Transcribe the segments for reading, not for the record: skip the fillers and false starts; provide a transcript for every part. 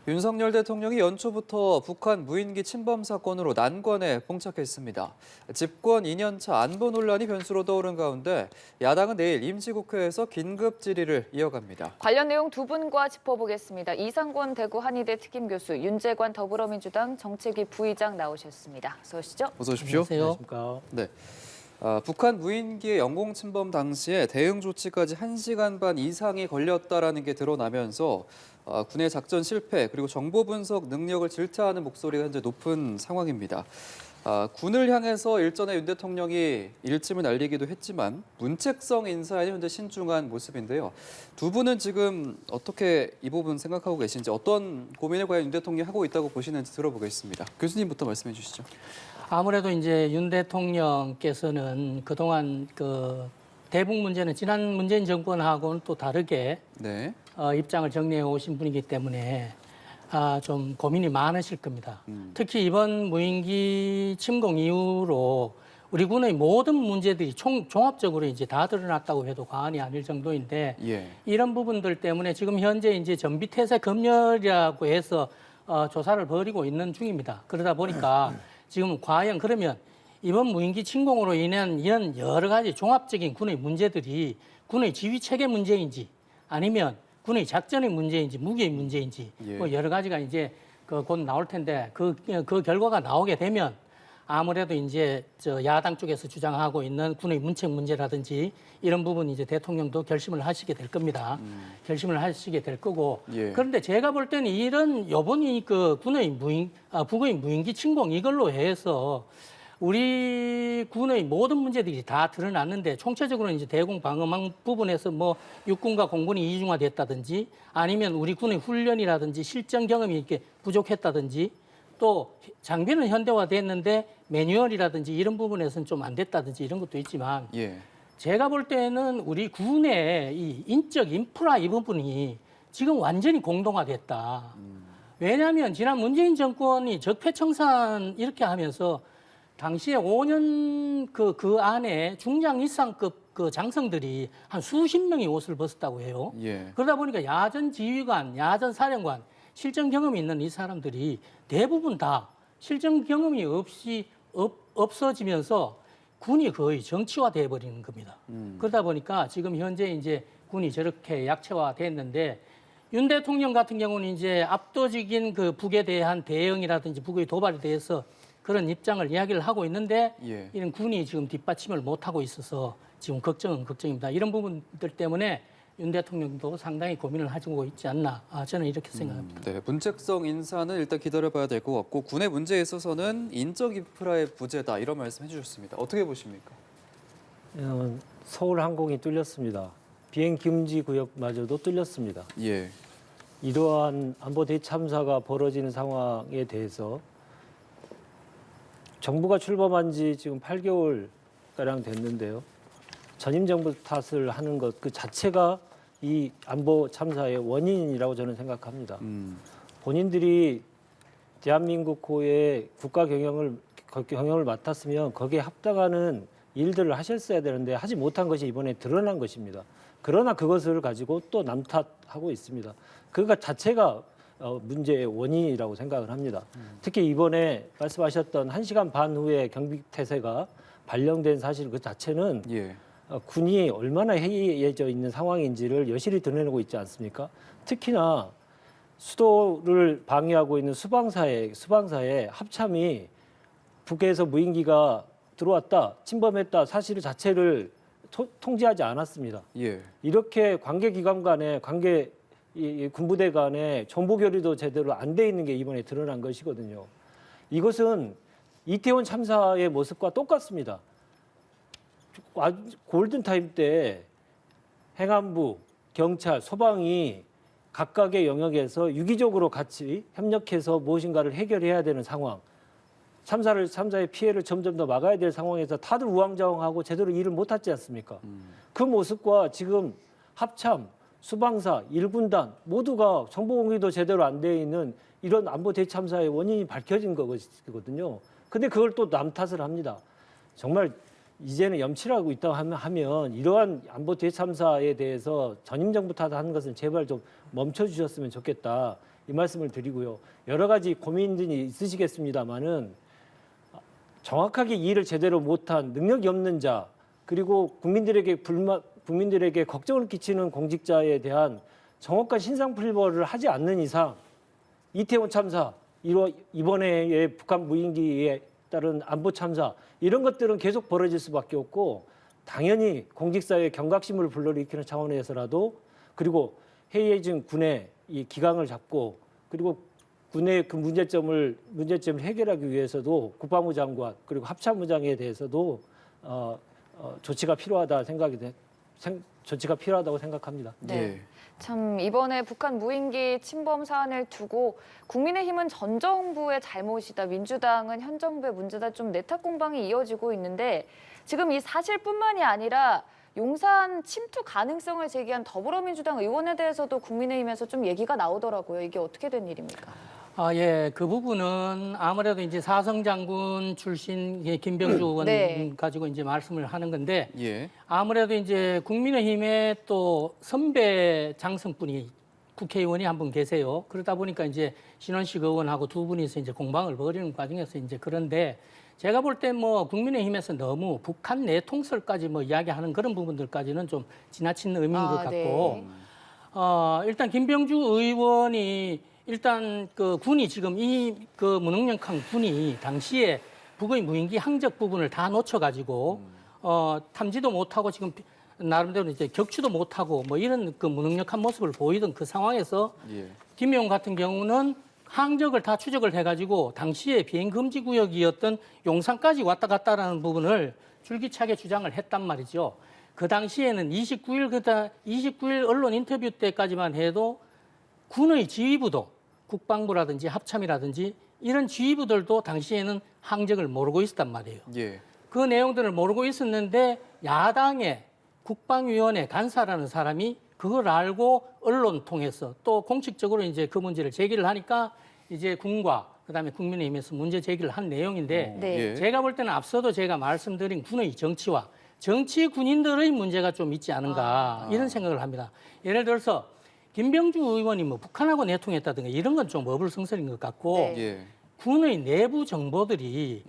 윤석열 대통령이 연초부터 북한 무인기 침범 사건으로 난관에 봉착했습니다. 집권 2년차 안보 논란이 변수로 떠오른 가운데 야당은 내일 임시국회에서 긴급 질의를 이어갑니다. 관련 내용 두 분과 짚어보겠습니다. 이상권 대구 한의대 특임교수, 윤재관 더불어민주당 정책위 부의장 나오셨습니다. 어서 오시죠. 어서 오십시오. 안녕하십니까. 네. 북한 무인기의 영공 침범 당시에 대응 조치까지 1시간 반 이상이 걸렸다라는 게 드러나면서 군의 작전 실패 그리고 정보 분석 능력을 질타하는 목소리가 현재 높은 상황입니다. 군을 향해서 일전에 윤 대통령이 일침을 날리기도 했지만 문책성 인사에는 현재 신중한 모습인데요. 두 분은 지금 어떻게 이 부분 생각하고 계신지 어떤 고민을 과연 윤 대통령이 하고 있다고 보시는지 들어보겠습니다. 교수님부터 말씀해 주시죠. 아무래도 이제 윤 대통령께서는 그동안 대북 문제는 지난 문재인 정권하고는 또 다르게 네. 입장을 정리해 오신 분이기 때문에 좀 고민이 많으실 겁니다. 특히 이번 무인기 침공 이후로 우리 군의 모든 문제들이 종합적으로 이제 다 드러났다고 해도 과언이 아닐 정도인데 예. 이런 부분들 때문에 지금 현재 이제 전비태세 검열이라고 해서 조사를 벌이고 있는 중입니다. 그러다 보니까 지금 과연 그러면 이번 무인기 침공으로 인한 이런 여러 가지 종합적인 군의 문제들이 군의 지휘 체계 문제인지 아니면 군의 작전의 문제인지 무기의 문제인지 예. 뭐 여러 가지가 이제 곧 나올 텐데 그 결과가 나오게 되면 아무래도 이제 야당 쪽에서 주장하고 있는 군의 문책 문제라든지 이런 부분 이제 대통령도 결심을 하시게 될 겁니다. 결심을 하시게 될 거고. 예. 그런데 제가 볼 때는 이런 요번이 군의 북의 무인기 침공 이걸로 해서 우리 군의 모든 문제들이 다 드러났는데 총체적으로는 이제 대공 방어망 부분에서 뭐 육군과 공군이 이중화됐다든지 아니면 우리 군의 훈련이라든지 실전 경험이 이렇게 부족했다든지 또 장비는 현대화됐는데 매뉴얼이라든지 이런 부분에서는 좀 안 됐다든지 이런 것도 있지만 예. 제가 볼 때는 우리 군의 이 인적 인프라 이 부분이 지금 완전히 공동화됐다. 왜냐하면 지난 문재인 정권이 적폐청산 이렇게 하면서 당시에 5년 그 안에 중장 이상급 그 장성들이 한 수십 명이 옷을 벗었다고 해요. 예. 그러다 보니까 야전 지휘관, 야전 사령관, 실전 경험이 있는 이 사람들이 대부분 다 실전 경험이 없어지면서 군이 거의 정치화돼 버리는 겁니다. 그러다 보니까 지금 현재 이제 군이 저렇게 약체화됐는데 윤 대통령 같은 경우는 이제 압도적인 그 북에 대한 대응이라든지 북의 도발에 대해서 그런 입장을 이야기를 하고 있는데 예. 이런 군이 지금 뒷받침을 못 하고 있어서 지금 걱정은 걱정입니다. 이런 부분들 때문에 윤 대통령도 상당히 고민을 하고 있지 않나 저는 이렇게 생각합니다. 네, 문책성 인사는 일단 기다려봐야 될 것 같고 군의 문제에 있어서는 인적 인프라의 부재다 이런 말씀 해주셨습니다. 어떻게 보십니까? 서울 항공이 뚫렸습니다. 비행 금지 구역마저도 뚫렸습니다. 예. 이러한 안보 대참사가 벌어지는 상황에 대해서 정부가 출범한 지 지금 8개월 가량 됐는데요. 전임 정부 탓을 하는 것 그 자체가 이 안보 참사의 원인이라고 저는 생각합니다. 본인들이 대한민국호의 국가 경영을 맡았으면 거기에 합당하는 일들을 하셨어야 되는데 하지 못한 것이 이번에 드러난 것입니다. 그러나 그것을 가지고 또 남탓하고 있습니다. 그것 자체가 문제의 원인이라고 생각을 합니다. 특히 이번에 말씀하셨던 1시간 반 후에 경비태세가 발령된 사실 그 자체는 예. 군이 얼마나 해이해져 있는 상황인지를 여실히 드러내고 있지 않습니까? 특히나 수도를 방해하고 있는 수방사의 합참이 북에서 무인기가 들어왔다, 침범했다 사실 자체를 통지하지 않았습니다. 예. 이렇게 관계기관 간에 이 군부대 간에 정보 교류도 제대로 안 돼 있는 게 이번에 드러난 것이거든요. 이것은 이태원 참사의 모습과 똑같습니다. 골든타임 때 행안부, 경찰, 소방이 각각의 영역에서 유기적으로 같이 협력해서 무엇인가를 해결해야 되는 상황. 참사의 피해를 점점 더 막아야 될 상황에서 다들 우왕좌왕하고 제대로 일을 못하지 않습니까? 그 모습과 지금 합참, 수방사, 1군단 모두가 정보 공유도 제대로 안 돼 있는 이런 안보 대참사의 원인이 밝혀진 거거든요. 근데 그걸 또 남 탓을 합니다. 정말 이제는 염치라고 있다고 하면 이러한 안보 대참사에 대해서 전임 정부 탓하는 것은 제발 좀 멈춰주셨으면 좋겠다. 이 말씀을 드리고요. 여러 가지 고민들이 있으시겠습니다만은 정확하게 일을 제대로 못한 능력이 없는 자, 그리고 국민들에게 걱정을 끼치는 공직자에 대한 정확한 신상풀이를 하지 않는 이상 이태원 참사, 이번에의 북한 무인기에 따른 안보 참사 이런 것들은 계속 벌어질 수밖에 없고, 당연히 공직사회의 경각심을 불러일으키는 차원에서라도, 그리고 해이해진 군의 이 기강을 잡고, 그리고 군의 그 문제점을 해결하기 위해서도 국방부 장관 그리고 합참부장에 대해서도 조치가 필요하다고 생각합니다. 네. 예. 참 이번에 북한 무인기 침범 사안을 두고 국민의힘은 전 정부의 잘못이다, 민주당은 현 정부의 문제다, 좀 내탁 공방이 이어지고 있는데, 지금 이 사실뿐만이 아니라 용산 침투 가능성을 제기한 더불어민주당 의원에 대해서도 국민의힘에서 좀 얘기가 나오더라고요. 이게 어떻게 된 일입니까? 예, 그 부분은 아무래도 이제 사성 장군 출신 김병주 의원 네. 가지고 이제 말씀을 하는 건데, 예. 아무래도 이제 국민의힘에 또 선배 장성분이 국회의원이 한 분 계세요. 그러다 보니까 이제 신원식 의원하고 두 분이서 이제 공방을 벌이는 과정에서 이제, 그런데 제가 볼 때 뭐 국민의힘에서 너무 북한 내통설까지 뭐 이야기하는 그런 부분들까지는 좀 지나친 의미인 것 같고, 네. 일단 김병주 의원이 일단 그 군이 지금 그 무능력한 군이 당시에 북의 무인기 항적 부분을 다 놓쳐가지고 탐지도 못하고 지금 나름대로 이제 격추도 못하고 뭐 이런 그 무능력한 모습을 보이던 그 상황에서 예. 김용 같은 경우는 항적을 다 추적을 해가지고 당시에 비행 금지 구역이었던 용산까지 왔다 갔다라는 부분을 줄기차게 주장을 했단 말이죠. 그 당시에는 29일 언론 인터뷰 때까지만 해도 군의 지휘부도 국방부라든지 합참이라든지 이런 지휘부들도 당시에는 항적을 모르고 있었단 말이에요. 예. 그 내용들을 모르고 있었는데 야당의 국방위원회 간사라는 사람이 그걸 알고 언론 통해서 또 공식적으로 이제 그 문제를 제기를 하니까 이제 군과 그다음에 국민의힘에서 문제 제기를 한 내용인데, 네. 예. 제가 볼 때는 앞서도 제가 말씀드린 군의 정치와 정치 군인들의 문제가 좀 있지 않은가 이런 생각을 합니다. 예를 들어서 김병주 의원이 뭐 북한하고 내통했다든가 이런 건 좀 어불성설인 것 같고, 네. 예. 군의 내부 정보들이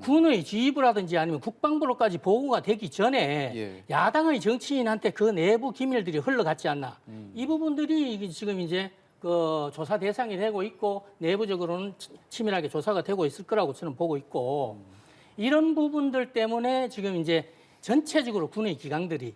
군의 지휘부라든지 아니면 국방부로까지 보고가 되기 전에 예. 야당의 정치인한테 그 내부 기밀들이 흘러갔지 않나. 이 부분들이 이게 지금 이제 그 조사 대상이 되고 있고 내부적으로는 치밀하게 조사가 되고 있을 거라고 저는 보고 있고, 이런 부분들 때문에 지금 이제 전체적으로 군의 기강들이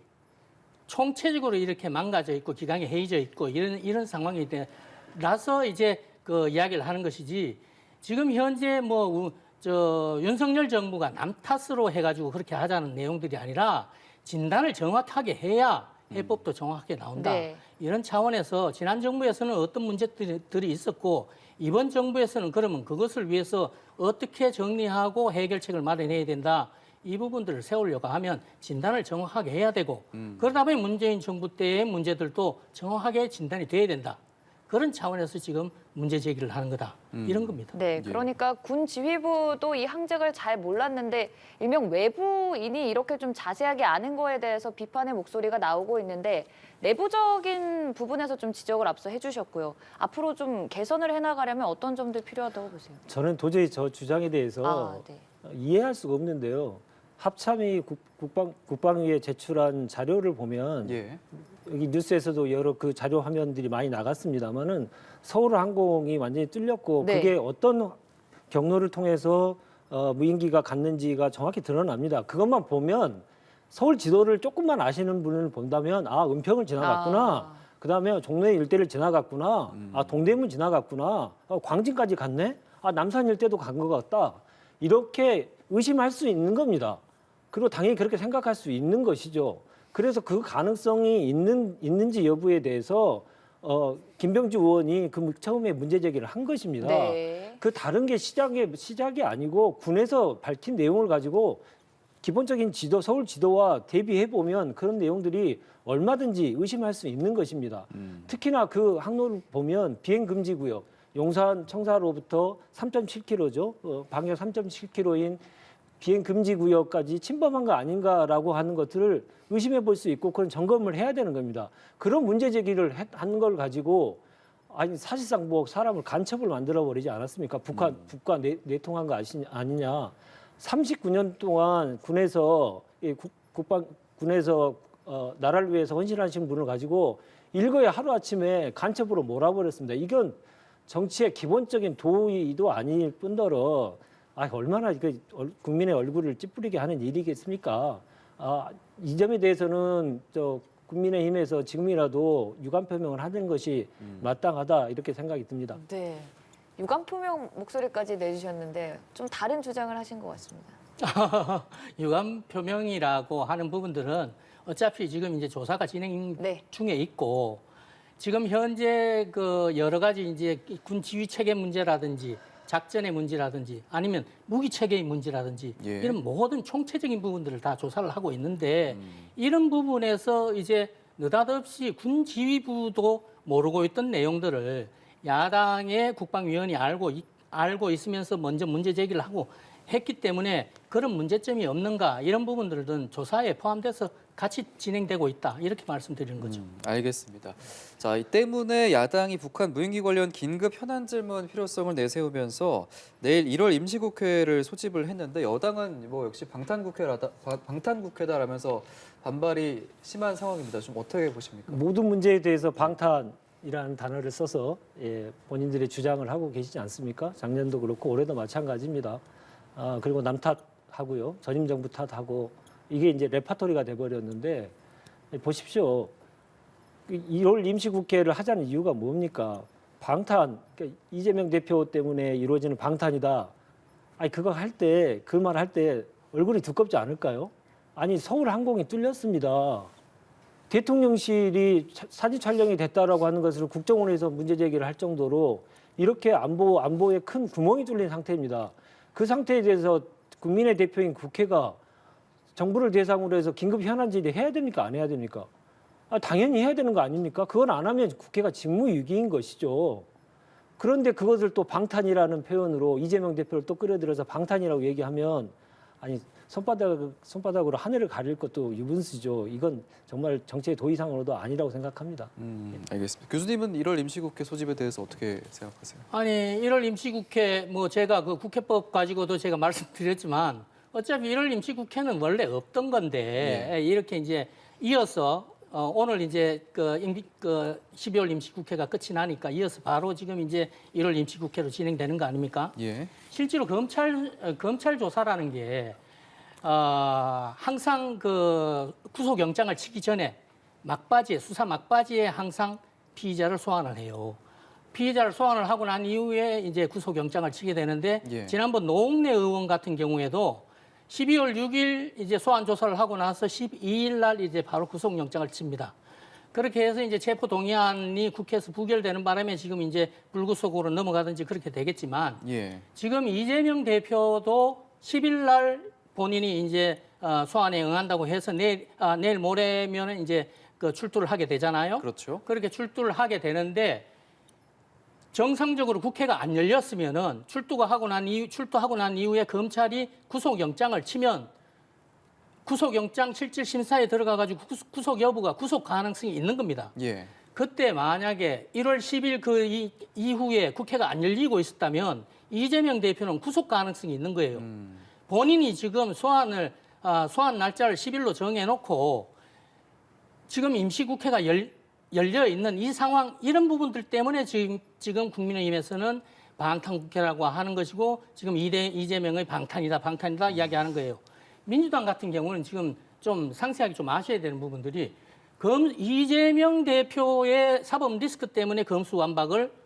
총체적으로 이렇게 망가져 있고 기강이 해이져 있고 이런 상황이라서 이제 그 이야기를 하는 것이지, 지금 현재 뭐 윤석열 정부가 남 탓으로 해가지고 그렇게 하자는 내용들이 아니라 진단을 정확하게 해야 해법도 정확하게 나온다. 네. 이런 차원에서 지난 정부에서는 어떤 문제들이 있었고 이번 정부에서는 그러면 그것을 위해서 어떻게 정리하고 해결책을 마련해야 된다. 이 부분들을 세우려고 하면 진단을 정확하게 해야 되고, 그러다 보니 문재인 정부 때의 문제들도 정확하게 진단이 돼야 된다. 그런 차원에서 지금 문제 제기를 하는 거다. 이런 겁니다. 네, 그러니까 군 지휘부도 이 항적을 잘 몰랐는데 일명 외부인이 이렇게 좀 자세하게 아는 거에 대해서 비판의 목소리가 나오고 있는데, 내부적인 부분에서 좀 지적을 앞서 해주셨고요. 앞으로 좀 개선을 해나가려면 어떤 점들이 필요하다고 보세요? 저는 도저히 저 주장에 대해서 네. 이해할 수가 없는데요. 합참이 국방위에 제출한 자료를 보면 예. 여기 뉴스에서도 여러 그 자료 화면들이 많이 나갔습니다만은 서울항공이 완전히 뚫렸고, 네. 그게 어떤 경로를 통해서 무인기가 갔는지가 정확히 드러납니다. 그것만 보면 서울 지도를 조금만 아시는 분을 본다면 은평을 지나갔구나. 그다음에 종로의 일대를 지나갔구나. 동대문 지나갔구나. 광진까지 갔네. 남산 일대도 간 것 같다. 이렇게 의심할 수 있는 겁니다. 그리고 당연히 그렇게 생각할 수 있는 것이죠. 그래서 그 가능성이 있는지 여부에 대해서 김병주 의원이 처음에 문제 제기를 한 것입니다. 네. 그 다른 게 시작이 아니고 군에서 밝힌 내용을 가지고 기본적인 서울 지도와 대비해 보면 그런 내용들이 얼마든지 의심할 수 있는 것입니다. 특히나 그 항로를 보면 비행 금지 구역, 용산 청사로부터 3.7km죠. 방역 3.7km인 비행 금지 구역까지 침범한 거 아닌가라고 하는 것들을 의심해 볼 수 있고, 그런 점검을 해야 되는 겁니다. 그런 문제 제기를 한 걸 가지고 아니 사실상 뭐 사람을 간첩을 만들어 버리지 않았습니까? 북과 내통한 거 아니냐? 39년 동안 군에서 군에서 나라를 위해서 헌신하신 분을 가지고 일거에 하루 아침에 간첩으로 몰아버렸습니다. 이건 정치의 기본적인 도의도 아닐 뿐더러 얼마나 국민의 얼굴을 찌푸리게 하는 일이겠습니까? 이 점에 대해서는 국민의힘에서 지금이라도 유감 표명을 하는 것이 마땅하다 이렇게 생각이 듭니다. 네. 유감 표명 목소리까지 내주셨는데 좀 다른 주장을 하신 것 같습니다. 유감 표명이라고 하는 부분들은 어차피 지금 이제 조사가 진행 네. 중에 있고 지금 현재 그 여러 가지 이제 군 지휘 체계 문제라든지 작전의 문제라든지 아니면 무기 체계의 문제라든지 예. 이런 모든 총체적인 부분들을 다 조사를 하고 있는데 이런 부분에서 이제 느닷없이 군 지휘부도 모르고 있던 내용들을 야당의 국방위원이 알고 있으면서 먼저 문제 제기를 하고 했기 때문에 그런 문제점이 없는가 이런 부분들은 조사에 포함돼서 같이 진행되고 있다 이렇게 말씀드리는 거죠. 알겠습니다. 자, 이 때문에 야당이 북한 무인기 관련 긴급 현안 질문 필요성을 내세우면서 내일 1월 임시국회를 소집을 했는데 여당은 뭐 역시 방탄국회다라면서 반발이 심한 상황입니다. 좀 어떻게 보십니까? 모든 문제에 대해서 방탄이라는 단어를 써서 본인들의 주장을 하고 계시지 않습니까? 작년도 그렇고 올해도 마찬가지입니다. 그리고 남 탓하고요, 전임 정부 탓하고 이게 이제 레파토리가 돼버렸는데 보십시오. 1월 임시국회를 하자는 이유가 뭡니까? 방탄, 그러니까 이재명 대표 때문에 이루어지는 방탄이다. 그거 할 때, 그 말 할 때 얼굴이 두껍지 않을까요? 아니 서울 항공이 뚫렸습니다. 대통령실이 사진 촬영이 됐다라고 하는 것을 국정원에서 문제 제기를 할 정도로 이렇게 안보에 큰 구멍이 뚫린 상태입니다. 그 상태에 대해서 국민의 대표인 국회가 정부를 대상으로 해서 긴급 현안 질의 해야 됩니까? 안 해야 됩니까? 당연히 해야 되는 거 아닙니까? 그건 안 하면 국회가 직무유기인 것이죠. 그런데 그것을 또 방탄이라는 표현으로 이재명 대표를 또 끌어들여서 방탄이라고 얘기하면 손바닥으로 하늘을 가릴 것도 유분수죠. 이건 정말 정치의 도의상으로도 아니라고 생각합니다. 알겠습니다. 교수님은 1월 임시국회 소집에 대해서 어떻게 생각하세요? 아니 1월 임시국회 뭐 제가 그 국회법 가지고도 제가 말씀드렸지만 어차피 1월 임시국회는 원래 없던 건데 이렇게 이제 이어서 오늘 이제 그 12월 임시국회가 끝이 나니까 이어서 바로 지금 이제 1월 임시국회로 진행되는 거 아닙니까? 예. 실제로 검찰 조사라는 게 항상 그 구속영장을 치기 전에 수사 막바지에 항상 피의자를 소환을 해요. 피의자를 소환을 하고 난 이후에 이제 구속영장을 치게 되는데 지난번 노웅래 의원 같은 경우에도 12월 6일 이제 소환 조사를 하고 나서 12일 날 이제 바로 구속영장을 칩니다. 그렇게 해서 이제 체포 동의안이 국회에서 부결되는 바람에 지금 이제 불구속으로 넘어가든지 그렇게 되겠지만 지금 이재명 대표도 10일 날 본인이 이제 소환에 응한다고 해서 내일 모레면은 이제 그 출두를 하게 되잖아요. 그렇죠. 그렇게 출두를 하게 되는데 정상적으로 국회가 안 열렸으면은 출두하고 난 이후에 검찰이 구속영장을 치면 구속영장 실질 심사에 들어가가지고 구속 여부가 구속 가능성이 있는 겁니다. 그때 만약에 1월 10일 그 이후에 국회가 안 열리고 있었다면 이재명 대표는 구속 가능성이 있는 거예요. 본인이 지금 소환 날짜를 10일로 정해놓고 지금 임시국회가 열려 있는 이 상황 이런 부분들 때문에 지금 국민의힘에서는 방탄국회라고 하는 것이고 지금 이재명의 방탄이다 이야기하는 거예요. 민주당 같은 경우는 지금 좀 상세하게 좀 아셔야 되는 부분들이 이재명 대표의 사법 리스크 때문에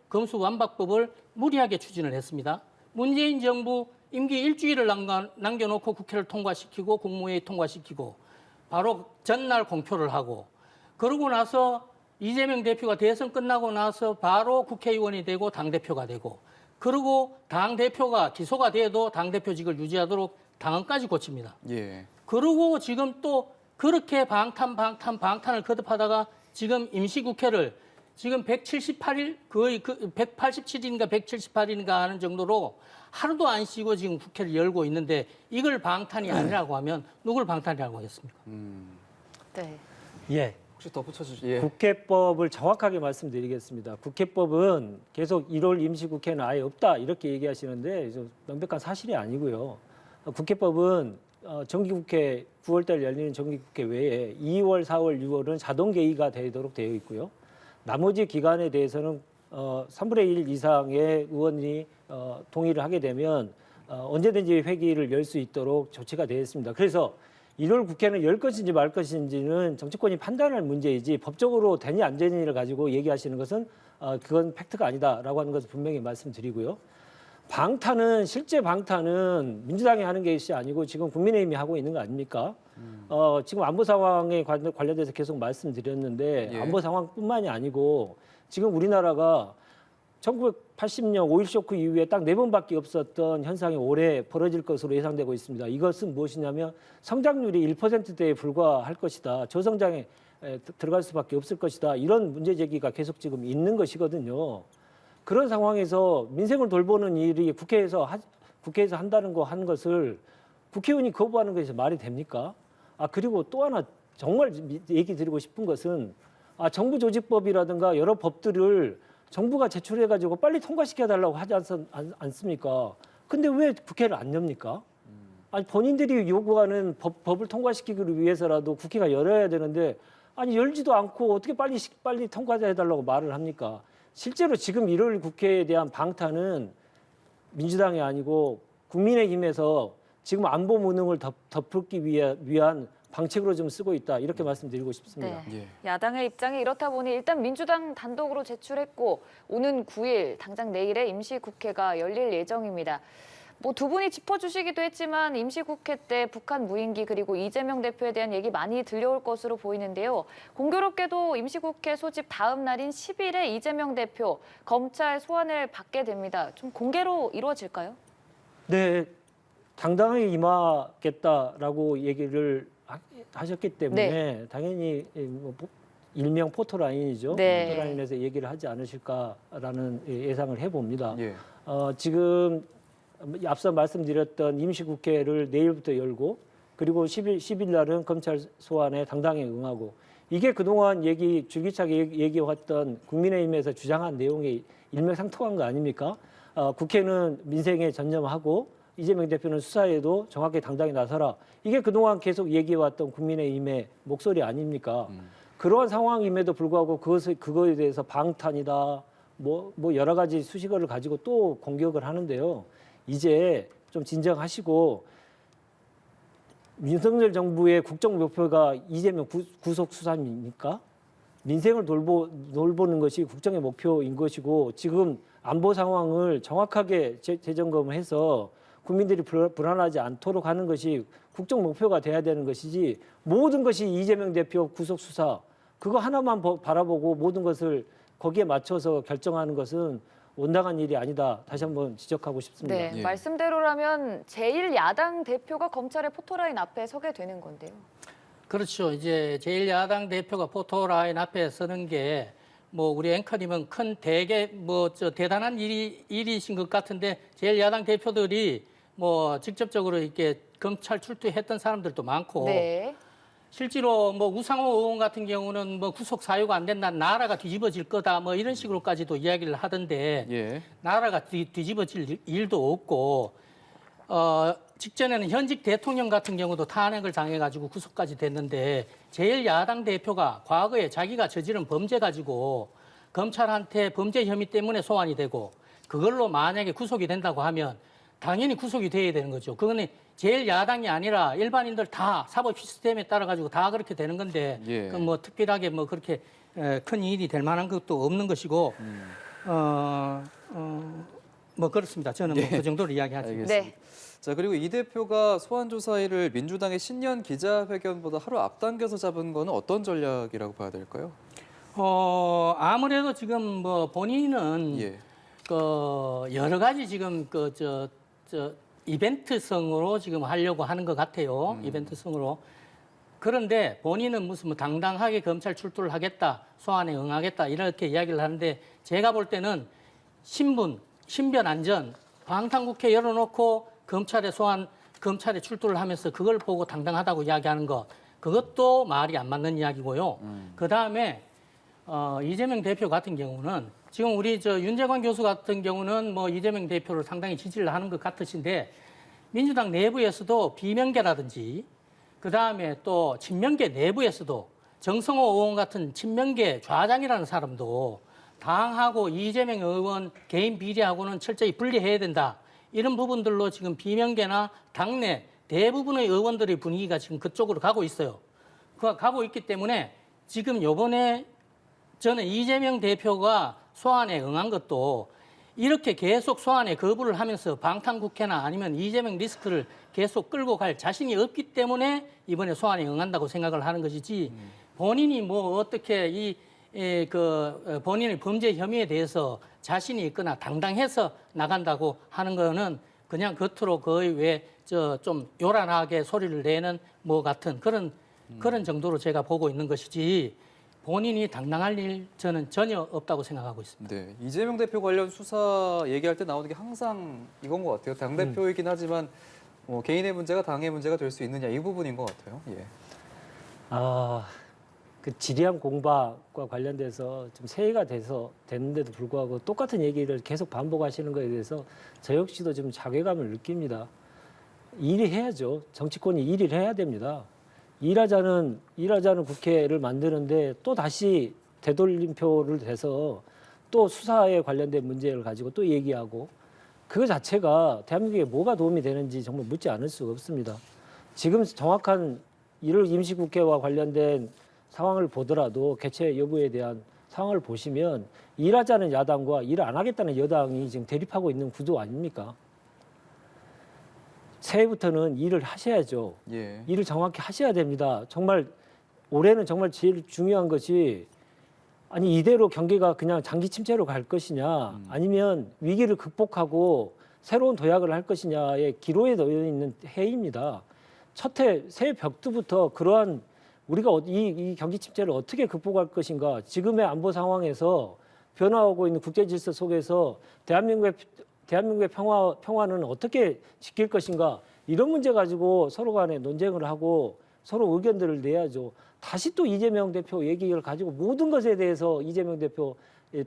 검수완박법을 무리하게 추진을 했습니다. 문재인 정부 임기 일주일을 남겨놓고 국회를 통과시키고 국무회의 통과시키고 바로 전날 공표를 하고 그러고 나서 이재명 대표가 대선 끝나고 나서 바로 국회의원이 되고 당대표가 되고 그리고 당대표가 기소가 돼도 당대표직을 유지하도록 당헌까지 고칩니다. 그리고 지금 또 그렇게 방탄을 거듭하다가 지금 임시국회를 지금 178일 거의 187일인가 178일인가 하는 정도로 하루도 안 쉬고 지금 국회를 열고 있는데 이걸 방탄이 아니라고 하면 누굴 방탄이라고 하겠습니까? 네. 예. 혹시 덧붙여주시? 예. 국회법을 정확하게 말씀드리겠습니다. 국회법은 계속 1월 임시국회는 아예 없다 이렇게 얘기하시는데 명백한 사실이 아니고요. 국회법은 정기국회 9월달 열리는 정기국회 외에 2월, 4월, 6월은 자동 개의가 되도록 되어 있고요. 나머지 기간에 대해서는 3분의 1 이상의 의원이 동의를 하게 되면 언제든지 회기를 열 수 있도록 조치가 되어 있습니다. 그래서 1월 국회는 열 것인지 말 것인지는 정치권이 판단할 문제이지 법적으로 되니 안 되니를 가지고 얘기하시는 것은 그건 팩트가 아니다라고 하는 것을 분명히 말씀드리고요. 방탄은 실제 방탄은 민주당이 하는 것이 아니고 지금 국민의힘이 하고 있는 거 아닙니까? 지금 안보 상황에 관련돼서 계속 말씀드렸는데 예. 안보 상황뿐만이 아니고 지금 우리나라가 1980년 5.1 쇼크 이후에 딱 4번밖에 없었던 현상이 올해 벌어질 것으로 예상되고 있습니다. 이것은 무엇이냐면 성장률이 1%대에 불과할 것이다. 저성장에 들어갈 수밖에 없을 것이다. 이런 문제 제기가 계속 지금 있는 것이거든요. 그런 상황에서 민생을 돌보는 일이 국회에서 한다는 거 하는 것을 국회의원이 거부하는 것이 말이 됩니까? 그리고 또 하나 정말 얘기 드리고 싶은 것은 정부 조직법이라든가 여러 법들을 정부가 제출해가지고 빨리 통과시켜달라고 하지 않습니까? 근데 왜 국회를 안 엽니까? 본인들이 요구하는 법을 통과시키기 위해서라도 국회가 열어야 되는데 열지도 않고 어떻게 빨리 통과해달라고 말을 합니까? 실제로 지금 1월 국회에 대한 방탄은 민주당이 아니고 국민의힘에서 지금 안보 무능을 덮기 위한 방책으로 좀 쓰고 있다 이렇게 말씀드리고 싶습니다. 네. 예. 야당의 입장이 이렇다 보니 일단 민주당 단독으로 제출했고 오는 9일 당장 내일에 임시국회가 열릴 예정입니다. 두 분이 짚어주시기도 했지만 임시국회 때 북한 무인기 그리고 이재명 대표에 대한 얘기 많이 들려올 것으로 보이는데요. 공교롭게도 임시국회 소집 다음 날인 10일에 이재명 대표 검찰 소환을 받게 됩니다. 좀 공개로 이루어질까요? 네, 당당하게 임하겠다라고 얘기를 하셨기 때문에 네. 당연히 일명 포토라인이죠. 네. 포토라인에서 얘기를 하지 않으실까라는 예상을 해봅니다. 예. 지금 앞서 말씀드렸던 임시국회를 내일부터 열고 그리고 10일 날은 검찰 소환에 당당히 응하고 이게 그동안 줄기차게 얘기해왔던 국민의힘에서 주장한 내용이 일맥상통한 거 아닙니까? 국회는 민생에 전념하고 이재명 대표는 수사에도 정확히 당당히 나서라. 이게 그동안 계속 얘기해왔던 국민의힘의 목소리 아닙니까? 그러한 상황임에도 불구하고 그거에 대해서 방탄이다, 뭐 여러 가지 수식어를 가지고 또 공격을 하는데요. 이제 좀 진정하시고 윤석열 정부의 국정 목표가 이재명 구속 수사입니까? 민생을 돌보는 것이 국정의 목표인 것이고 지금 안보 상황을 정확하게 재점검해서 국민들이 불안하지 않도록 하는 것이 국정 목표가 돼야 되는 것이지 모든 것이 이재명 대표 구속 수사 그거 하나만 바라보고 모든 것을 거기에 맞춰서 결정하는 것은 온당한 일이 아니다. 다시 한번 지적하고 싶습니다. 네, 예. 말씀대로라면 제1야당 대표가 검찰의 포토라인 앞에 서게 되는 건데요. 그렇죠. 이제 제1야당 대표가 포토라인 앞에 서는 게 우리 앵커님은 대개 대단한 일이신 것 같은데 제1야당 대표들이 직접적으로 이렇게 검찰 출두했던 사람들도 많고 네. 실제로 우상호 의원 같은 경우는 구속 사유가 안 된다, 나라가 뒤집어질 거다, 이런 식으로까지도 이야기를 하던데 예. 나라가 뒤집어질 일도 없고 직전에는 현직 대통령 같은 경우도 탄핵을 당해가지고 구속까지 됐는데 제1야당 대표가 과거에 자기가 저지른 범죄 가지고 검찰한테 범죄 혐의 때문에 소환이 되고 그걸로 만약에 구속이 된다고 하면 당연히 구속이 돼야 되는 거죠. 그거는 제1야당이 아니라 일반인들 다 사법 시스템에 따라 가지고 다 그렇게 되는 건데 예. 그 특별하게 그렇게 큰 일이 될 만한 것도 없는 것이고 그렇습니다. 저는 그 정도로 이야기하죠. 알겠습니다. 네. 자, 그리고 이 대표가 소환 조사일을 민주당의 신년 기자회견보다 하루 앞당겨서 잡은 거는 어떤 전략이라고 봐야 될까요? 아무래도 지금 본인은 예. 여러 가지 지금 이벤트성으로 지금 하려고 하는 것 같아요. 이벤트성으로. 그런데 본인은 무슨 당당하게 검찰 출두를 하겠다, 소환에 응하겠다 이렇게 이야기를 하는데 제가 볼 때는 신변 안전, 방탄국회 열어놓고 검찰에 출두를 하면서 그걸 보고 당당하다고 이야기하는 것 그것도 말이 안 맞는 이야기고요. 그다음에 이재명 대표 같은 경우는 지금 우리 윤재관 교수 같은 경우는 뭐 이재명 대표를 상당히 지지를 하는 것 같으신데 민주당 내부에서도 비명계라든지 그다음에 또 친명계 내부에서도 정성호 의원 같은 친명계 좌장이라는 사람도 당하고 이재명 의원 개인 비리하고는 철저히 분리해야 된다. 이런 부분들로 지금 비명계나 당내 대부분의 의원들의 분위기가 지금 그쪽으로 가고 있어요. 가고 있기 때문에 지금 요번에 저는 이재명 대표가 소환에 응한 것도 이렇게 계속 소환에 거부를 하면서 방탄국회나 아니면 이재명 리스크를 계속 끌고 갈 자신이 없기 때문에 이번에 소환에 응한다고 생각을 하는 것이지 본인이 뭐 어떻게 본인의 범죄 혐의에 대해서 자신이 있거나 당당해서 나간다고 하는 거는 그냥 겉으로 거의 좀 요란하게 소리를 내는 뭐 같은 그런 정도로 제가 보고 있는 것이지 본인이 당당할 일 저는 전혀 없다고 생각하고 있습니다. 네, 이재명 대표 관련 수사 얘기할 때 나오는 게 항상 이건 것 같아요. 당 대표이긴 하지만 뭐 개인의 문제가 당의 문제가 될 수 있느냐 이 부분인 것 같아요. 예. 그 지리한 공박과 관련돼서 좀 새해가 됐는데도 불구하고 똑같은 얘기를 계속 반복하시는 거에 대해서 저 역시도 좀 자괴감을 느낍니다. 일을 해야죠. 정치권이 일을 해야 됩니다. 일하자는 국회를 만드는데 또 다시 되돌림표를 대서 또 수사에 관련된 문제를 가지고 또 얘기하고 그거 자체가 대한민국에 뭐가 도움이 되는지 정말 묻지 않을 수가 없습니다. 지금 정확한 1월 임시국회와 관련된 상황을 보더라도 개최 여부에 대한 상황을 보시면 일하자는 야당과 일 안 하겠다는 여당이 지금 대립하고 있는 구도 아닙니까? 새해부터는 일을 하셔야죠. 예. 일을 정확히 하셔야 됩니다. 정말 올해는 정말 제일 중요한 것이 아니 이대로 경기가 그냥 장기 침체로 갈 것이냐 아니면 위기를 극복하고 새로운 도약을 할 것이냐의 기로에 놓여 있는 해입니다. 첫 해 새해 벽두부터 그러한 우리가 이 경기 침체를 어떻게 극복할 것인가 지금의 안보 상황에서 변화하고 있는 국제 질서 속에서 대한민국의 평화는 어떻게 지킬 것인가 이런 문제 가지고 서로 간에 논쟁을 하고 서로 의견들을 내야죠. 다시 또 이재명 대표 얘기를 가지고 모든 것에 대해서 이재명 대표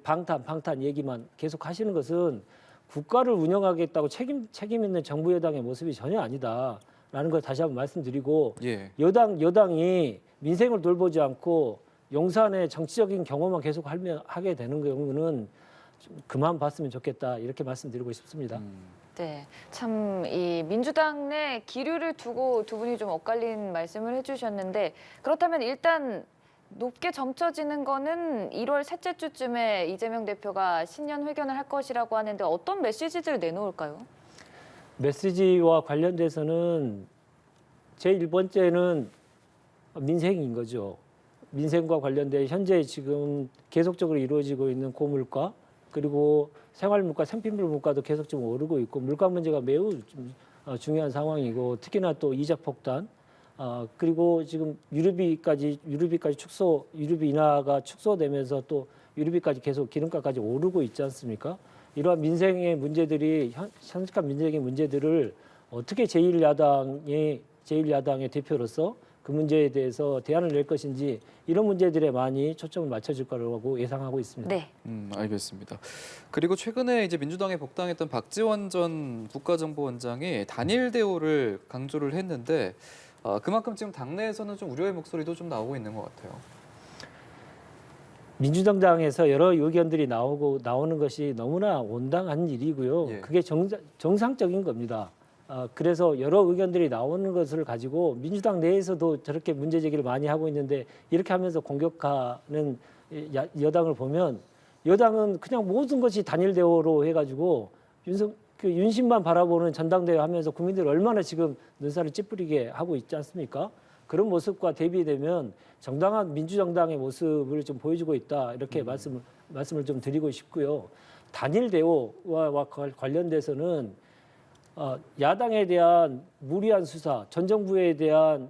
방탄 얘기만 계속 하시는 것은 국가를 운영하겠다고 책임 있는 정부 여당의 모습이 전혀 아니다라는 걸 다시 한번 말씀드리고 예. 여당이 민생을 돌보지 않고 용산의 정치적인 경험만 계속 하게 되는 경우는 좀 그만 봤으면 좋겠다 이렇게 말씀드리고 싶습니다. 네, 참 이 민주당 내 기류를 두고 두 분이 좀 엇갈린 말씀을 해주셨는데 그렇다면 일단 높게 점쳐지는 거는 1월 셋째 주쯤에 이재명 대표가 신년 회견을 할 것이라고 하는데 어떤 메시지들을 내놓을까요? 메시지와 관련돼서는 제일 번째는 민생인 거죠. 민생과 관련돼 현재 지금 계속적으로 이루어지고 있는 고물가 그리고 생활물가, 생필물 물가도 계속 좀 오르고 있고 물가 문제가 매우 좀 중요한 상황이고 특히나 또 이자 폭탄 그리고 지금 유류비 인하가 축소되면서 또 유류비까지 계속 기름가까지 오르고 있지 않습니까? 이러한 민생의 문제들이 현직한 민생의 문제들을 어떻게 제1야당의 대표로서 그 문제에 대해서 대안을 낼 것인지 이런 문제들에 많이 초점을 맞춰질 거라고 예상하고 있습니다. 네. 알겠습니다. 그리고 최근에 이제 민주당에 복당했던 박지원 전 국가정보원장이 단일 대우를 강조를 했는데 그만큼 지금 당내에서는 좀 우려의 목소리도 좀 나오고 있는 것 같아요. 민주당에서 여러 의견들이 나오는 것이 너무나 온당한 일이고요. 예. 그게 정상적인 겁니다. 그래서 여러 의견들이 나오는 것을 가지고 민주당 내에서도 저렇게 문제 제기를 많이 하고 있는데 이렇게 하면서 공격하는 여당을 보면 여당은 그냥 모든 것이 단일 대우로 해가지고 윤심만 바라보는 전당대회 하면서 국민들이 얼마나 지금 눈살을 찌푸리게 하고 있지 않습니까? 그런 모습과 대비되면 정당한 민주정당의 모습을 좀 보여주고 있다 이렇게 말씀을 좀 드리고 싶고요. 단일 대우와 관련돼서는 야당에 대한 무리한 수사, 전 정부에 대한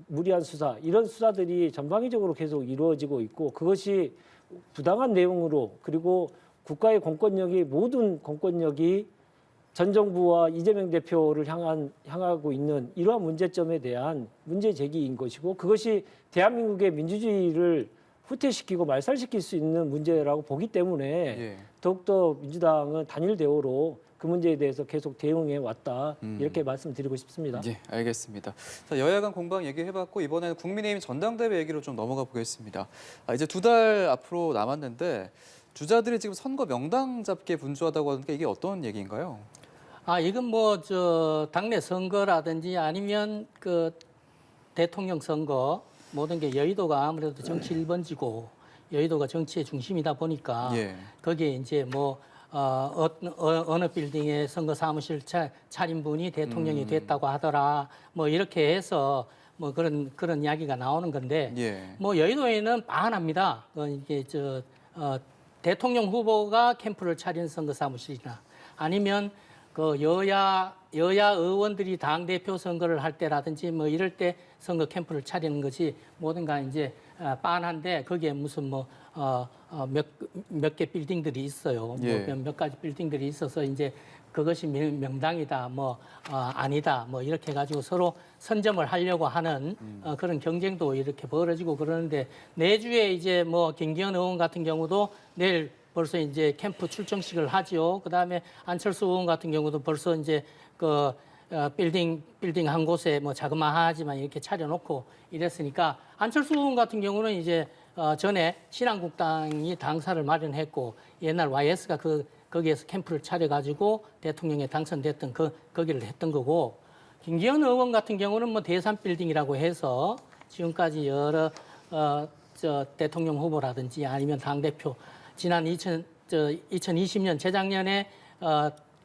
무리한 수사 이런 수사들이 전방위적으로 계속 이루어지고 있고 그것이 부당한 내용으로 그리고 국가의 공권력이 모든 공권력이 전 정부와 이재명 대표를 향하고 있는 이러한 문제점에 대한 문제 제기인 것이고 그것이 대한민국의 민주주의를 후퇴시키고 말살시킬 수 있는 문제라고 보기 때문에 예. 더욱더 민주당은 단일 대우로 그 문제에 대해서 계속 대응해 왔다 이렇게 말씀드리고 싶습니다. 예, 알겠습니다. 자, 여야 간 공방 얘기해봤고 이번에는 국민의힘 전당대회 얘기로 좀 넘어가 보겠습니다. 이제 2달 앞으로 남았는데 주자들이 지금 선거 명당 잡기에 분주하다고 하는데 이게 어떤 얘기인가요? 이건 뭐 당내 선거라든지 아니면 그 대통령 선거 모든 게 여의도가 아무래도 정치 1번지고 여의도가 정치의 중심이다 보니까 예. 거기에 이제 뭐 어느 빌딩에 선거 사무실 차린 분이 대통령이 됐다고 하더라. 뭐 이렇게 해서 뭐 그런 이야기가 나오는 건데 예. 뭐 여의도에는 빤합니다. 이게 대통령 후보가 캠프를 차린 선거 사무실이나 아니면 그 여야 의원들이 당 대표 선거를 할 때라든지 뭐 이럴 때 선거 캠프를 차리는 것이 뭐든가 이제 빤한데 거기에 무슨 뭐 몇 개 빌딩들이 있어요. 예. 뭐 몇 가지 빌딩들이 있어서 이제 그것이 명당이다, 뭐 아니다, 뭐 이렇게 가지고 서로 선점을 하려고 하는 그런 경쟁도 이렇게 벌어지고 그러는데 내주에 이제 뭐 김기현 의원 같은 경우도 내일 벌써 이제 캠프 출정식을 하지요. 그다음에 안철수 의원 같은 경우도 벌써 이제 그 빌딩 한 곳에 뭐 자그마하지만 이렇게 차려놓고 이랬으니까 안철수 의원 같은 경우는 이제 전에 신한국당이 당사를 마련했고 옛날 YS가 거기에서 캠프를 차려가지고 대통령에 당선됐던 거기를 했던 거고 김기현 의원 같은 경우는 뭐 대산 빌딩이라고 해서 지금까지 여러 대통령 후보라든지 아니면 당 대표 지난 2020년 재작년에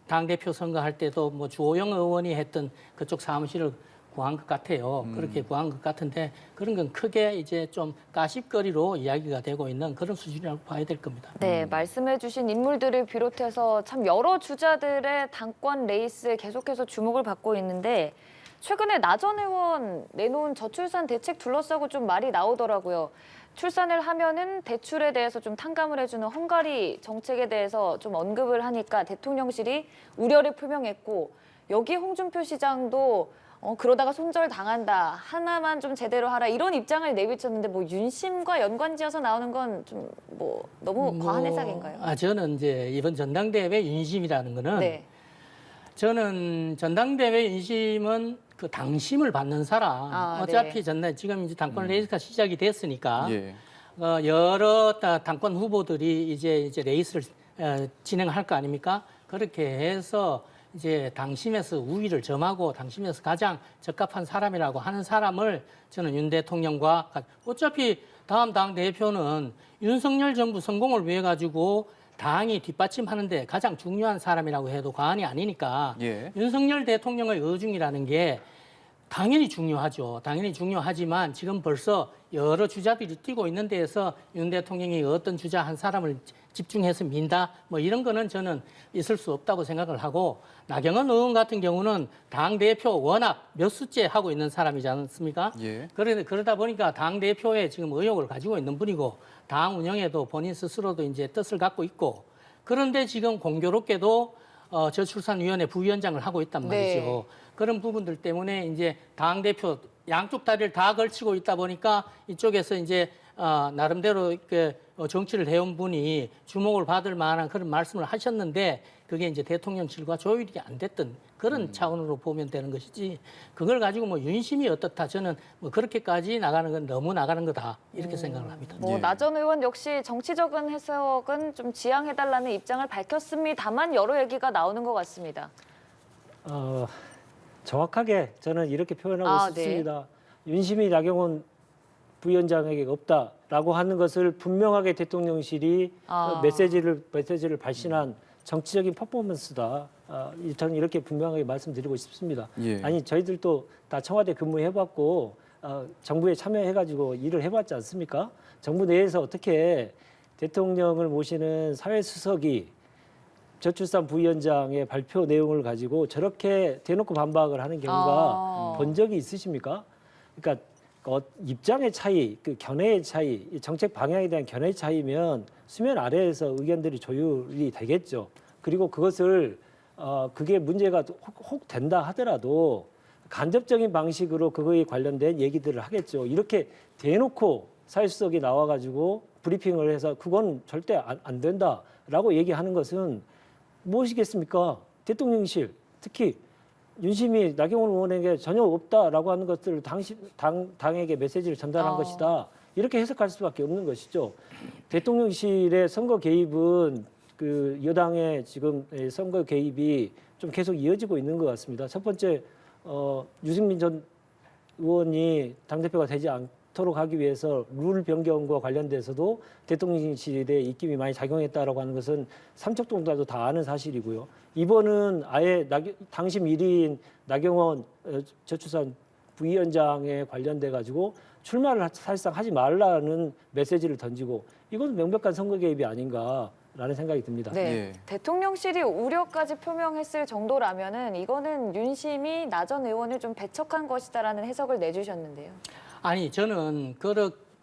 당대표 선거할 때도 뭐 주호영 의원이 했던 그쪽 사무실을 구한 것 같아요. 그렇게 구한 것 같은데 그런 건 크게 이제 좀 가십거리로 이야기가 되고 있는 그런 수준이라고 봐야 될 겁니다. 네, 말씀해주신 인물들을 비롯해서 참 여러 주자들의 당권 레이스에 계속해서 주목을 받고 있는데 최근에 나 전 의원 내놓은 저출산 대책 둘러싸고 좀 말이 나오더라고요. 출산을 하면은 대출에 대해서 좀 탕감을 해주는 헝가리 정책에 대해서 좀 언급을 하니까 대통령실이 우려를 표명했고 여기 홍준표 시장도 그러다가 손절당한다. 하나만 좀 제대로 하라. 이런 입장을 내비쳤는데 뭐 윤심과 연관지어서 나오는 건 좀 뭐 너무 과한 해석인가요? 저는 이제 이번 전당대회 윤심이라는 거는 네. 저는 전당대회 윤심은 그 당심을 받는 사람 어차피 네. 지금 이제 당권 레이스가 시작이 됐으니까 예. 여러 당권 후보들이 이제 레이스를 진행할 거 아닙니까? 그렇게 해서 이제 당심에서 우위를 점하고 당심에서 가장 적합한 사람이라고 하는 사람을 저는 윤 대통령과 어차피 다음 당 대표는 윤석열 정부 성공을 위해 가지고 당이 뒷받침하는데 가장 중요한 사람이라고 해도 과언이 아니니까 예. 윤석열 대통령의 의중이라는 게 당연히 중요하죠. 당연히 중요하지만 지금 벌써 여러 주자들이 뛰고 있는 데에서 윤 대통령이 어떤 주자 한 사람을 집중해서 민다 뭐 이런 거는 저는 있을 수 없다고 생각을 하고 나경원 의원 같은 경우는 당대표 워낙 몇 수째 하고 있는 사람이지 않습니까? 예. 그러다 보니까 당대표에 지금 의욕을 가지고 있는 분이고 당 운영에도 본인 스스로도 이제 뜻을 갖고 있고 그런데 지금 공교롭게도 저출산위원회 부위원장을 하고 있단 말이죠. 네. 그런 부분들 때문에 이제 당대표 양쪽 다리를 다 걸치고 있다 보니까 이쪽에서 이제 나름대로 이렇게 정치를 해온 분이 주목을 받을 만한 그런 말씀을 하셨는데 그게 이제 대통령실과 조율이 안 됐던 그런 차원으로 보면 되는 것이지 그걸 가지고 뭐 윤심이 어떻다 저는 뭐 그렇게까지 나가는 건 너무 나가는 거다 이렇게 생각을 합니다. 뭐 예. 나 전 의원 역시 정치적인 해석은 좀 지양해달라는 입장을 밝혔습니다만 여러 얘기가 나오는 것 같습니다. 정확하게 저는 이렇게 표현하고 네. 싶습니다. 윤심이 나경원 부위원장에게 없다라고 하는 것을 분명하게 대통령실이 메시지를 발신한 정치적인 퍼포먼스다. 저는 이렇게 분명하게 말씀드리고 싶습니다. 예. 아니 저희들도 다 청와대 근무해봤고 정부에 참여해가지고 일을 해봤지 않습니까? 정부 내에서 어떻게 대통령을 모시는 사회수석이 저출산 부위원장의 발표 내용을 가지고 저렇게 대놓고 반박을 하는 경우가 본 적이 있으십니까? 그러니까 입장의 차이, 그 견해의 차이, 정책 방향에 대한 견해의 차이면 수면 아래에서 의견들이 조율이 되겠죠. 그리고 그것을 그게 문제가 혹 된다 하더라도 간접적인 방식으로 그거에 관련된 얘기들을 하겠죠. 이렇게 대놓고 사회수석이 나와가지고 브리핑을 해서 그건 절대 안 된다라고 얘기하는 것은 무엇이겠습니까? 대통령실, 특히 윤심이 나경원 의원에게 전혀 없다라고 하는 것들을 당에게 메시지를 전달한 것이다. 이렇게 해석할 수밖에 없는 것이죠. 대통령실의 선거 개입은 그 여당의 지금 선거 개입이 좀 계속 이어지고 있는 것 같습니다. 첫 번째, 유승민 전 의원이 당대표가 되지 않도록 하기 위해서 룰 변경과 관련돼서도 대통령실의 입김이 많이 작용했다라고 하는 것은 삼척동자도 다 아는 사실이고요. 이번은 아예 당심 1위인 나경원 저출산 부위원장에 관련돼 가지고 출마를 사실상 하지 말라는 메시지를 던지고 이건 명백한 선거 개입이 아닌가라는 생각이 듭니다. 네, 예. 대통령실이 우려까지 표명했을 정도라면은 이거는 윤심이 나 전 의원을 좀 배척한 것이다라는 해석을 내주셨는데요. 아니 저는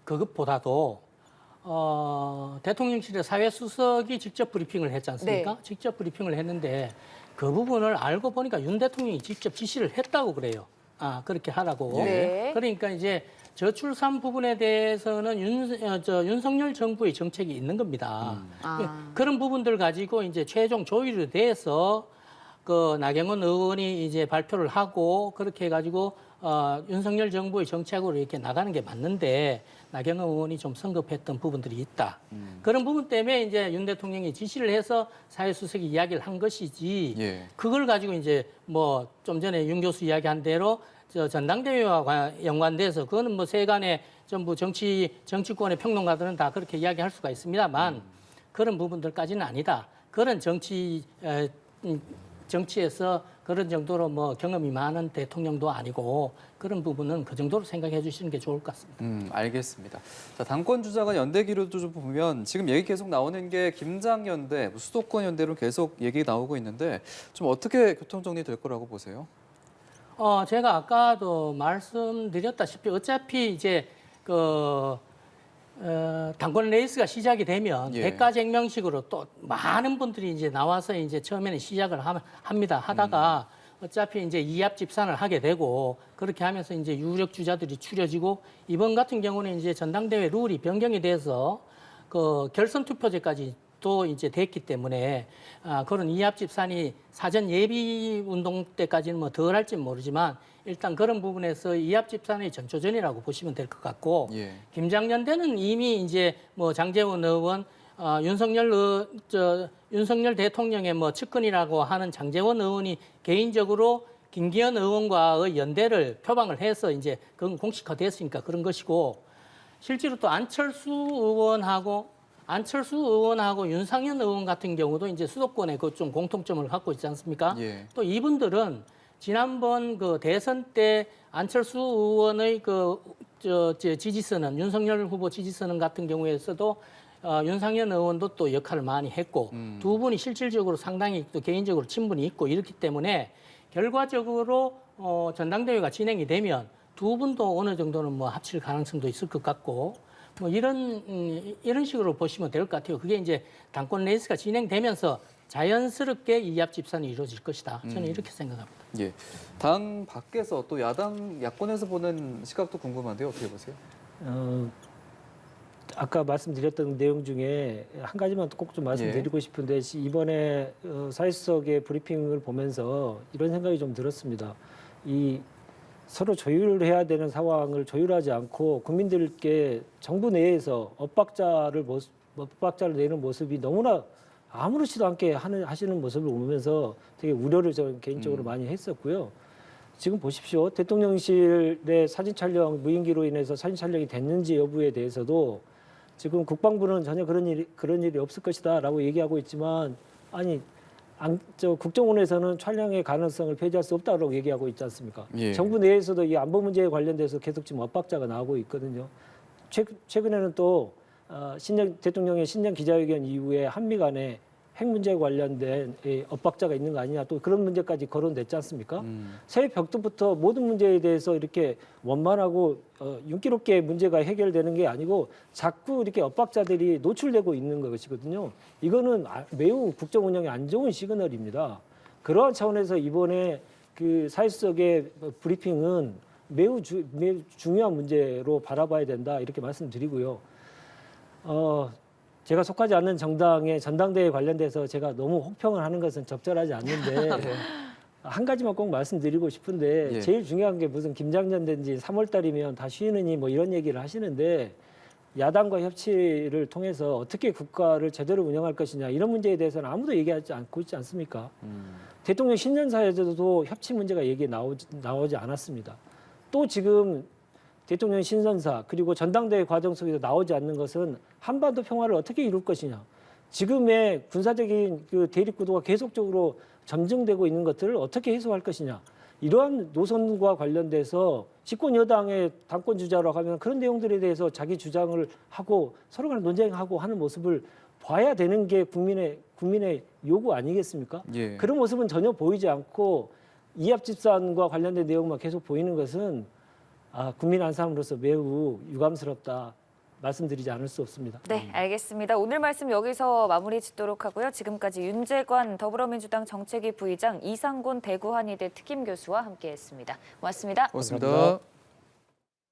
그것보다도 대통령실의 사회수석이 직접 브리핑을 했지 않습니까? 네. 직접 브리핑을 했는데 그 부분을 알고 보니까 윤 대통령이 직접 지시를 했다고 그래요. 그렇게 하라고. 네. 그러니까 이제 저출산 부분에 대해서는 윤석열 정부의 정책이 있는 겁니다. 그런 부분들 가지고 이제 최종 조율이 돼서 그 나경원 의원이 이제 발표를 하고 그렇게 해가지고 윤석열 정부의 정책으로 이렇게 나가는 게 맞는데 나경원 의원이 좀 성급했던 부분들이 있다. 그런 부분 때문에 이제 윤 대통령이 지시를 해서 사회수석이 이야기를 한 것이지. 예. 그걸 가지고 이제 뭐 좀 전에 윤 교수 이야기한 대로 전당대회와 연관돼서 그거는 뭐 세간의 전부 정치권의 평론가들은 다 그렇게 이야기할 수가 있습니다만 그런 부분들까지는 아니다. 그런 정치에서 그런 정도로 뭐 경험이 많은 대통령도 아니고 그런 부분은 그 정도로 생각해 주시는 게 좋을 것 같습니다. 알겠습니다. 자, 당권 주자가 연대 기류도 좀 보면 지금 얘기 계속 나오는 게 김장연대, 수도권 연대로 계속 얘기 나오고 있는데 좀 어떻게 교통 정리될 거라고 보세요? 제가 아까도 말씀드렸다시피 어차피 이제 당권 레이스가 시작이 되면 예. 대가쟁명식으로 또 많은 분들이 이제 나와서 이제 처음에는 시작을 합니다. 하다가 어차피 이제 이합 집산을 하게 되고 그렇게 하면서 이제 유력 주자들이 추려지고 이번 같은 경우는 이제 전당대회 룰이 변경이 돼서 그 결선 투표제까지 또 이제 됐기 때문에 그런 이합 집산이 사전 예비 운동 때까지는 뭐 덜 할지는 모르지만 일단 그런 부분에서 이합 집산의 전초전이라고 보시면 될 것 같고 예. 김장연대는 이미 이제 뭐 장제원 의원 윤석열 대통령의 뭐 측근이라고 하는 장제원 의원이 개인적으로 김기현 의원과의 연대를 표방을 해서 이제 그건 공식화됐으니까 그런 것이고 실제로 또 안철수 의원하고 윤상현 의원 같은 경우도 이제 수도권에 그 좀 공통점을 갖고 있지 않습니까? 예. 또 이분들은 지난번 그 대선 때 안철수 의원의 지지선은 윤석열 후보 지지선은 같은 경우에서도 윤상현 의원도 또 역할을 많이 했고 두 분이 실질적으로 상당히 또 개인적으로 친분이 있고 이렇기 때문에 결과적으로 전당대회가 진행이 되면 두 분도 어느 정도는 뭐 합칠 가능성도 있을 것 같고 뭐 이런 식으로 보시면 될 것 같아요. 그게 이제 당권 레이스가 진행되면서 자연스럽게 이합 집산이 이루어질 것이다. 저는 이렇게 생각합니다. 예. 당 밖에서 또 야권에서 보는 시각도 궁금한데요. 어떻게 보세요? 아까 말씀드렸던 내용 중에 한 가지만 꼭 좀 말씀드리고 싶은데 이번에 사회수석의 브리핑을 보면서 이런 생각이 좀 들었습니다. 이 서로 조율해야 되는 상황을 조율하지 않고 국민들께 정부 내에서 엇박자를 내는 모습이 너무나 아무렇지도 않게 하시는 모습을 보면서 되게 우려를 저는 개인적으로 많이 했었고요. 지금 보십시오. 대통령실의 사진 촬영 무인기로 인해서 사진 촬영이 됐는지 여부에 대해서도 지금 국방부는 전혀 그런 일이 없을 것이다라고 얘기하고 있지만 국정원에서는 촬영의 가능성을 배제할 수 없다고 얘기하고 있지 않습니까? 예. 정부 내에서도 이 안보 문제에 관련돼서 계속 지금 엇박자가 나오고 있거든요. 최근에는 또 대통령의 신년 기자회견 이후에 한미 간에 핵 문제에 관련된 엇박자가 있는 거 아니냐 또 그런 문제까지 거론됐지 않습니까? 새해 벽두부터 모든 문제에 대해서 이렇게 원만하고 윤기롭게 문제가 해결되는 게 아니고 자꾸 이렇게 엇박자들이 노출되고 있는 것이거든요. 이거는 매우 국정 운영에 안 좋은 시그널입니다. 그러한 차원에서 이번에 그 사회수석의 브리핑은 매우 중요한 문제로 바라봐야 된다 이렇게 말씀드리고요. 제가 속하지 않는 정당의 전당대회 관련돼서 제가 너무 혹평을 하는 것은 적절하지 않는데 한 가지만 꼭 말씀드리고 싶은데 예. 제일 중요한 게 무슨 김장전 된지 3월 달이면 다 쉬느니 뭐 이런 얘기를 하시는데 야당과 협치를 통해서 어떻게 국가를 제대로 운영할 것이냐 이런 문제에 대해서는 아무도 얘기하지 않고 있지 않습니까? 대통령 신년사에서도 협치 문제가 나오지 않았습니다. 또 지금 대통령 신선사 그리고 전당대회 과정 속에서 나오지 않는 것은 한반도 평화를 어떻게 이룰 것이냐. 지금의 군사적인 그 대립 구도가 계속적으로 점증되고 있는 것들을 어떻게 해소할 것이냐. 이러한 노선과 관련돼서 집권 여당의 당권 주자라고 하면 그런 내용들에 대해서 자기 주장을 하고 서로 간에 논쟁하고 하는 모습을 봐야 되는 게 국민의 요구 아니겠습니까? 예. 그런 모습은 전혀 보이지 않고 이합집산과 관련된 내용만 계속 보이는 것은 국민 한 사람으로서 매우 유감스럽다 말씀드리지 않을 수 없습니다. 네, 알겠습니다. 오늘 말씀 여기서 마무리 짓도록 하고요. 지금까지 윤재관 더불어민주당 정책위 부의장, 이상곤 대구한의대 특임교수와 함께했습니다. 고맙습니다. 고맙습니다. 감사합니다.